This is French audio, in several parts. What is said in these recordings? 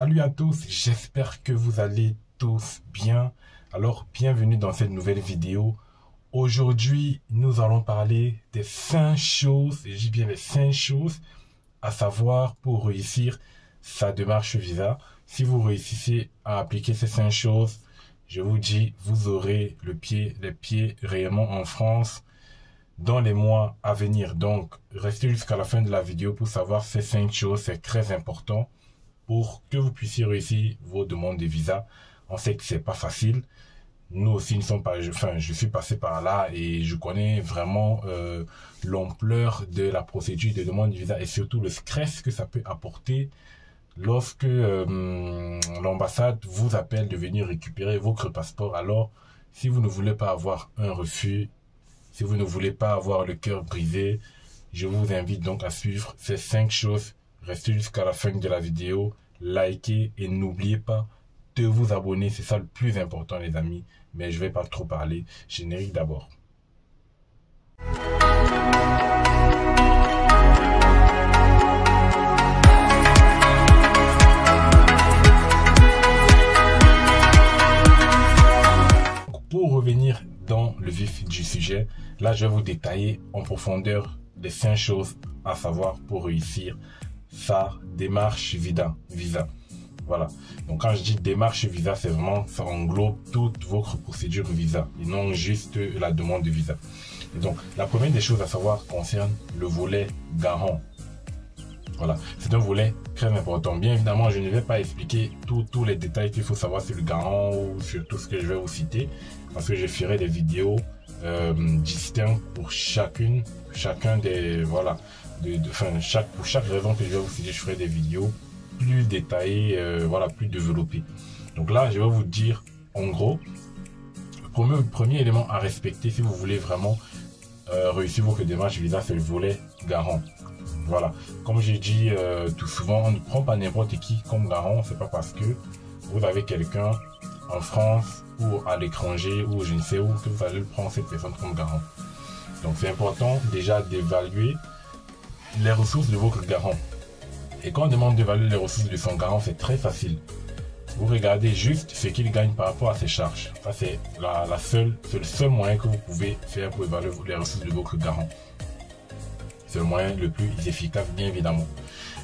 Salut à tous, j'espère que vous allez tous bien. Alors, bienvenue dans cette nouvelle vidéo. Aujourd'hui, nous allons parler des 5 choses, et je dis bien les 5 choses à savoir pour réussir sa démarche visa. Si vous réussissez à appliquer ces 5 choses, je vous dis, vous aurez les pieds réellement en France dans les mois à venir. Donc, restez jusqu'à la fin de la vidéo pour savoir ces 5 choses. C'est très important pour que vous puissiez réussir vos demandes de visa. On sait que c'est pas facile. Nous aussi, je suis passé par là et je connais vraiment l'ampleur de la procédure de demande de visa et surtout le stress que ça peut apporter lorsque l'ambassade vous appelle de venir récupérer votre passeport. Alors, si vous ne voulez pas avoir un refus, si vous ne voulez pas avoir le cœur brisé, je vous invite donc à suivre ces 5 choses. Restez jusqu'à la fin de la vidéo, likez et n'oubliez pas de vous abonner. C'est ça le plus important les amis. Mais je ne vais pas trop parler. Générique d'abord. Pour revenir dans le vif du sujet, là je vais vous détailler en profondeur les 5 choses à savoir pour réussir sa démarche visa. Voilà. Donc quand je dis démarche visa, c'est vraiment, ça englobe toute votre procédure visa et non juste la demande de visa. Et donc la première des choses à savoir concerne le volet garant. Voilà, c'est un volet très important. Bien évidemment, je ne vais pas expliquer tous les détails qu'il faut savoir sur le garant ou sur tout ce que je vais vous citer, parce que je ferai des vidéos distinctes pour chacun des pour chaque raison que je vais vous citer, je ferai des vidéos plus détaillées, plus développées. Donc là, je vais vous dire en gros, le premier élément à respecter si vous voulez vraiment réussir votre démarche visa, c'est le volet garant. Voilà, comme j'ai dit tout souvent, on ne prend pas n'importe qui comme garant. C'est pas parce que vous avez quelqu'un en France ou à l'étranger ou je ne sais où que vous allez prendre cette personne comme garant. Donc c'est important déjà d'évaluer les ressources de votre garant. Et quand on demande d'évaluer les ressources de son garant, c'est très facile. Vous regardez juste ce qu'il gagne par rapport à ses charges. Ça c'est le seul moyen que vous pouvez faire pour évaluer les ressources de votre garant. C'est le moyen le plus efficace, bien évidemment.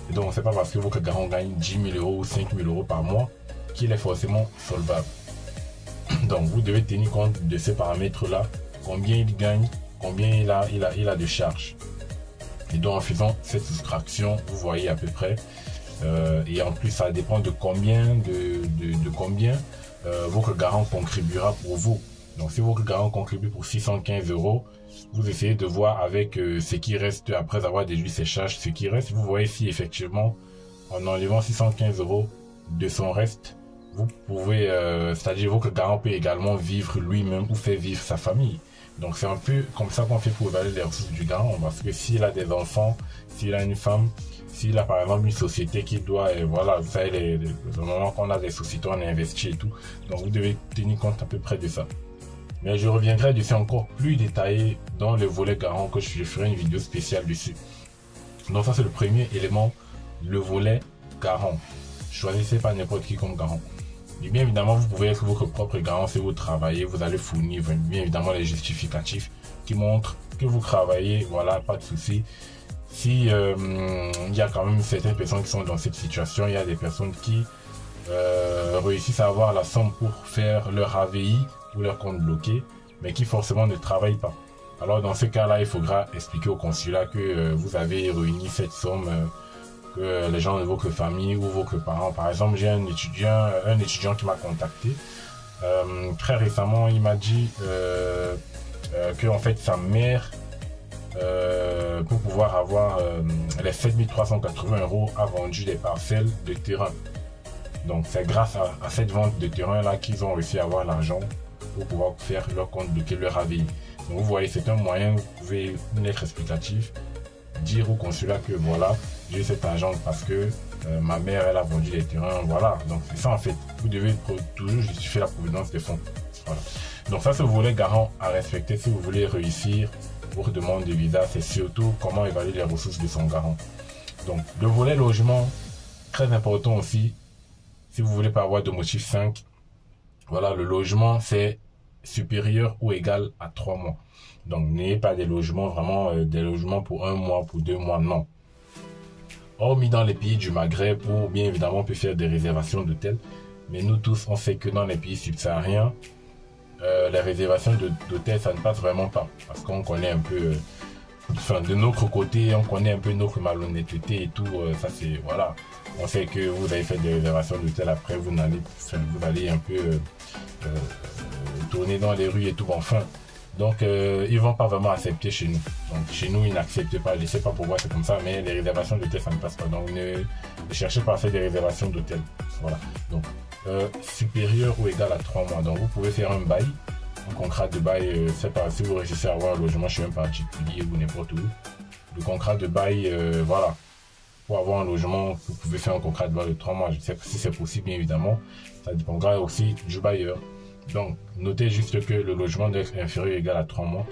Et donc, c'est pas parce que votre garant gagne 10 000 euros ou 5 000 euros par mois qu'il est forcément solvable. Donc, vous devez tenir compte de ces paramètres-là. Combien il gagne, combien il a de charges. Et donc, en faisant cette soustraction, vous voyez à peu près. Et en plus, ça dépend de combien, votre garant contribuera pour vous. Donc, si votre garant contribue pour 615 euros, vous essayez de voir avec ce qui reste après avoir déduit ses charges, ce qui reste. Vous voyez si effectivement, en enlevant 615 euros de son reste, vous pouvez, c'est-à-dire votre garant peut également vivre lui-même ou faire vivre sa famille. Donc, c'est un peu comme ça qu'on fait pour évaluer les ressources du garant. Parce que s'il a des enfants, s'il a une femme, s'il a par exemple une société qui doit, vous savez, le moment qu'on a des sociétés, on investit et tout. Donc, vous devez tenir compte à peu près de ça. Mais je reviendrai dessus encore plus détaillé dans le volet garant, que je ferai une vidéo spéciale dessus. Donc ça c'est le premier élément, le volet garant. Choisissez pas n'importe qui comme garant. Et bien évidemment, vous pouvez être votre propre garant si vous travaillez, vous allez fournir bien évidemment les justificatifs qui montrent que vous travaillez, voilà, pas de souci. Si il y a quand même certaines personnes qui sont dans cette situation, il y a des personnes qui réussissent à avoir la somme pour faire leur AVI ou leur compte bloqué, mais qui forcément ne travaillent pas. Alors dans ce cas-là, il faudra expliquer au consulat que vous avez réuni cette somme, que les gens de votre famille ou vos parents, par exemple, j'ai un étudiant qui m'a contacté très récemment. Il m'a dit que en fait sa mère, pour pouvoir avoir les 7380 euros, a vendu des parcelles de terrain. Donc c'est grâce à cette vente de terrain là qu'ils ont réussi à avoir l'argent pour pouvoir faire leur compte bloqué, leur AVI. Donc vous voyez, c'est un moyen, vous pouvez être explicatif, dire au consulat que voilà, j'ai cet argent parce que ma mère elle a vendu les terrains, voilà. Donc c'est ça en fait, vous devez toujours justifier la provenance des fonds. Voilà. Donc ça c'est le volet garant à respecter si vous voulez réussir votre demande de visa, c'est surtout comment évaluer les ressources de son garant. Donc le volet logement, très important aussi. Si vous voulez pas avoir de motif 5, voilà, le logement c'est supérieur ou égal à 3 mois. Donc n'ayez pas des logements vraiment des logements pour 1 mois, pour 2 mois, non. Hormis dans les pays du Maghreb où bien évidemment on peut faire des réservations d'hôtels, mais nous tous on sait que dans les pays subsahariens, les réservations d'hôtels ça ne passe vraiment pas parce qu'on connaît un peu, enfin de notre côté on connaît un peu notre malhonnêteté et tout, ça c'est voilà. On sait que vous avez fait des réservations d'hôtel, après vous allez un peu tourner dans les rues et tout, enfin. Donc ils vont pas vraiment accepter chez nous. Donc chez nous ils n'acceptent pas, je sais pas pourquoi c'est comme ça, mais les réservations d'hôtel ça ne passe pas. Donc ne cherchez pas à faire des réservations d'hôtel. Voilà. Donc supérieur ou égal à 3 mois. Donc vous pouvez faire un bail, un contrat de bail, c'est pas si vous réussissez à avoir un logement chez un particulier ou n'importe où. Le contrat de bail, voilà. Pour avoir un logement, vous pouvez faire un contrat de bail de 3 mois. Je sais pas si c'est possible, bien évidemment. Ça dépendra aussi du bailleur. Donc, notez juste que le logement doit être inférieur ou égal à 3 mois,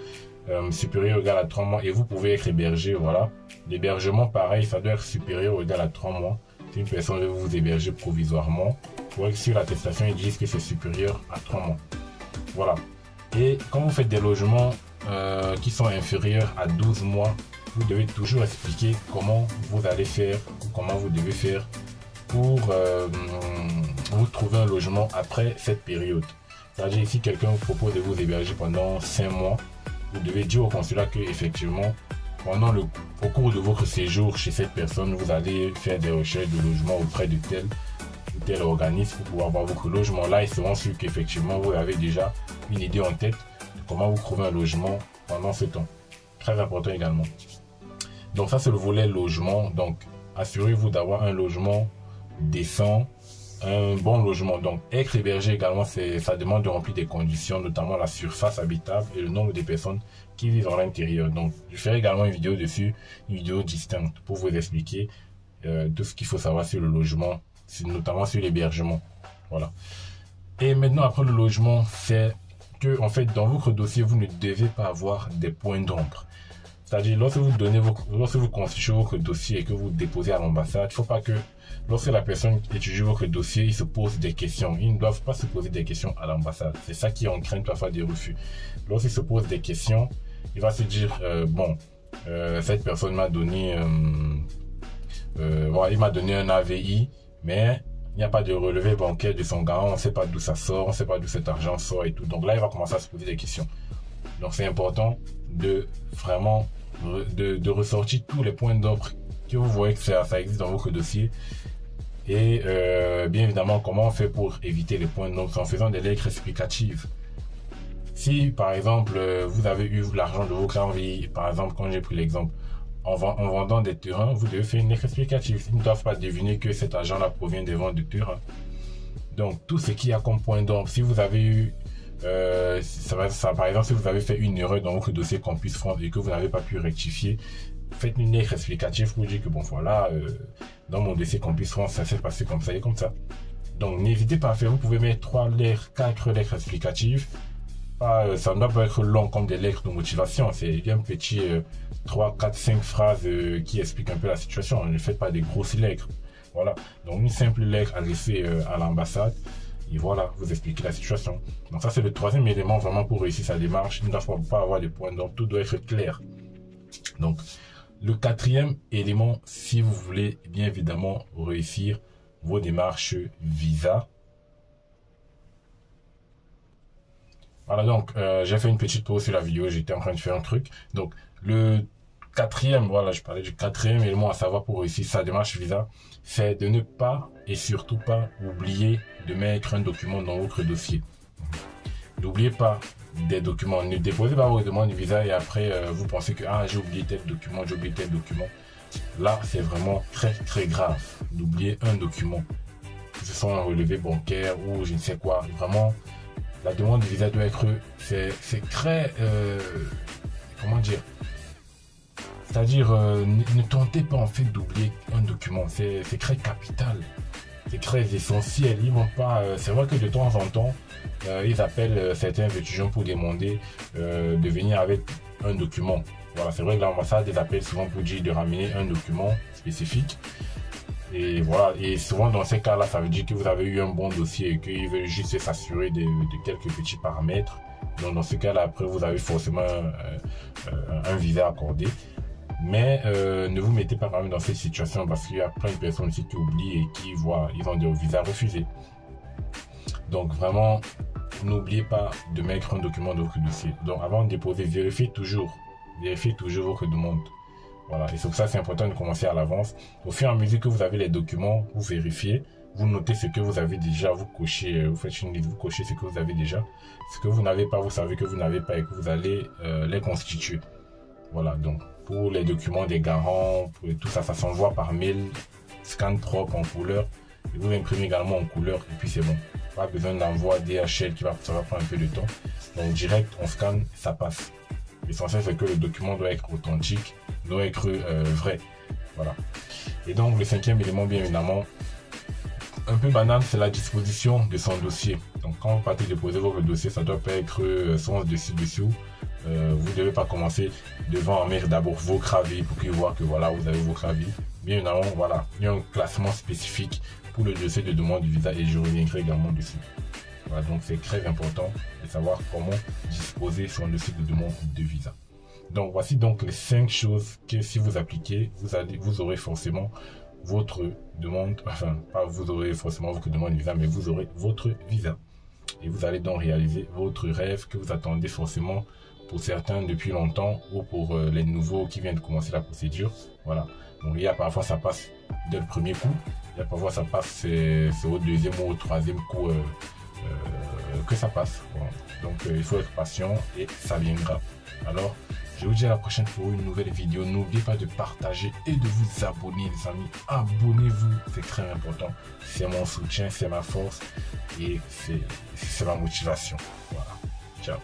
supérieur ou égal à 3 mois, et vous pouvez être hébergé, voilà. L'hébergement, pareil, ça doit être supérieur ou égal à 3 mois. Si une personne veut vous héberger provisoirement, pour que sur l'attestation, ils disent que c'est supérieur à 3 mois. Voilà. Et quand vous faites des logements qui sont inférieurs à 12 mois, vous devez toujours expliquer comment vous allez faire, ou comment vous devez faire pour vous trouver un logement après cette période. C'est-à-dire, si quelqu'un vous propose de vous héberger pendant 5 mois, vous devez dire au consulat que effectivement, au cours de votre séjour chez cette personne, vous allez faire des recherches de logement auprès de tel ou tel organisme pour pouvoir avoir votre logement. Là, ils seront sûrs qu'effectivement, vous avez déjà une idée en tête de comment vous trouver un logement pendant ce temps. Très important également. Donc ça, c'est le volet logement. Donc, assurez-vous d'avoir un logement décent, un bon logement. Donc, être hébergé également, ça demande de remplir des conditions, notamment la surface habitable et le nombre de personnes qui vivent à l'intérieur. Donc, je ferai également une vidéo dessus, une vidéo distincte pour vous expliquer tout ce qu'il faut savoir sur le logement, notamment sur l'hébergement. Voilà. Et maintenant, après le logement, c'est que, en fait, dans votre dossier, vous ne devez pas avoir des points d'ombre. C'est-à-dire, lorsque vous constituez votre dossier et que vous déposez à l'ambassade, il ne faut pas que, lorsque la personne étudie votre dossier, il se pose des questions. Ils ne doivent pas se poser des questions à l'ambassade. C'est ça qui entraîne parfois des refus. Lorsqu'il se pose des questions, il va se dire, cette personne m'a donné, il m'a donné un AVI, mais il n'y a pas de relevé bancaire de son garant, on ne sait pas d'où ça sort, on ne sait pas d'où cet argent sort et tout. Donc là, il va commencer à se poser des questions. Donc c'est important de vraiment de ressortir tous les points d'ombre que vous voyez que ça existe dans votre dossier. Et bien évidemment, comment on fait pour éviter les points d'ombre? En faisant des lettres explicatives. Si par exemple vous avez eu l'argent de vos clients, par exemple quand j'ai pris l'exemple, en vendant des terrains, vous devez faire une lettre explicative. Ils ne doivent pas deviner que cet argent-là provient des ventes de terrains. Donc tout ce qu'il y a comme point d'ombre, si vous avez eu par exemple, si vous avez fait une erreur dans votre dossier Campus France et que vous n'avez pas pu rectifier, faites une lettre explicative pour dire que bon voilà, dans mon dossier Campus France, ça s'est passé comme ça et comme ça. Donc n'hésitez pas à faire, vous pouvez mettre 3 lettres, 4 lettres explicatives. Ça ne doit pas être long comme des lettres de motivation, c'est bien petit 3, 4, 5 phrases qui expliquent un peu la situation. Ne faites pas des grosses lettres. Voilà, donc une simple lettre adressée à l'ambassade. Et voilà, vous expliquez la situation. Donc ça, c'est le troisième élément vraiment pour réussir sa démarche. Il ne doit pas avoir de points d'ombre, tout doit être clair. Donc, le quatrième élément, si vous voulez bien évidemment réussir vos démarches visa. Voilà, donc j'ai fait une petite pause sur la vidéo, j'étais en train de faire un truc. Donc, le quatrième, voilà, je parlais du quatrième élément à savoir pour réussir sa démarche visa, c'est de ne pas et surtout pas oublier de mettre un document dans votre dossier. N'oubliez pas des documents, ne déposez pas vos demandes de visa et après vous pensez que j'ai oublié tel document, j'ai oublié tel document. Là, c'est vraiment très très grave d'oublier un document, que ce soit un relevé bancaire ou je ne sais quoi. Vraiment, la demande de visa doit être, c'est très, comment dire, c'est-à-dire, ne tentez pas en fait d'oublier un document, c'est très capital, c'est très essentiel. Ils vont pas, c'est vrai que de temps en temps, ils appellent certains étudiants pour demander de venir avec un document. Voilà, c'est vrai que l'ambassade les appelle souvent pour dire de ramener un document spécifique. Et voilà, et souvent dans ces cas-là, ça veut dire que vous avez eu un bon dossier et qu'ils veulent juste s'assurer de quelques petits paramètres. Donc dans ce cas-là, après, vous avez forcément un visa accordé. Mais ne vous mettez pas quand même dans cette situation parce qu'il y a plein de personnes ici qui oublient et qui voient, ils ont des visas refusés. Donc vraiment, n'oubliez pas de mettre un document dans votre dossier. Donc avant de déposer, vérifiez toujours votre demande. Voilà, et c'est pour ça que c'est important de commencer à l'avance. Au fur et à mesure que vous avez les documents, vous vérifiez, vous notez ce que vous avez déjà, vous cochez, vous faites une liste, vous cochez ce que vous avez déjà. Ce que vous n'avez pas, vous savez que vous n'avez pas et que vous allez les constituer. Voilà, donc pour les documents des garants, pour tout ça, ça s'envoie par mail, scan propre en couleur, et vous imprimez également en couleur, et puis c'est bon. Pas besoin d'envoi DHL ça va prendre un peu de temps. Donc direct, on scanne, ça passe. L'essentiel c'est que le document doit être authentique, doit être vrai. Voilà. Et donc le cinquième élément, bien évidemment, un peu banal, c'est la disposition de son dossier. Donc quand vous partez déposer votre dossier, ça doit pas être sens dessus-dessous. Vous ne devez pas commencer devant en mettre d'abord vos graviers pour qu'ils voient que voilà, vous avez vos graviers. Bien évidemment, voilà, il y a un classement spécifique pour le dossier de demande de visa et je reviendrai également dessus. Voilà, donc c'est très important de savoir comment disposer son dossier de demande de visa. Donc voici donc les 5 choses que si vous appliquez, vous aurez forcément votre demande, enfin pas vous aurez forcément votre demande de visa, mais vous aurez votre visa. Et vous allez donc réaliser votre rêve que vous attendez forcément pour certains depuis longtemps ou pour les nouveaux qui viennent de commencer la procédure. Voilà. Donc il y a parfois ça passe dès le premier coup, il y a parfois ça passe c'est au deuxième ou au troisième coup que ça passe. Voilà. Donc il faut être patient et ça viendra. Alors je vous dis à la prochaine pour une nouvelle vidéo. N'oubliez pas de partager et de vous abonner les amis. Abonnez-vous, c'est très important. C'est mon soutien, c'est ma force et c'est ma motivation. Voilà. Ciao.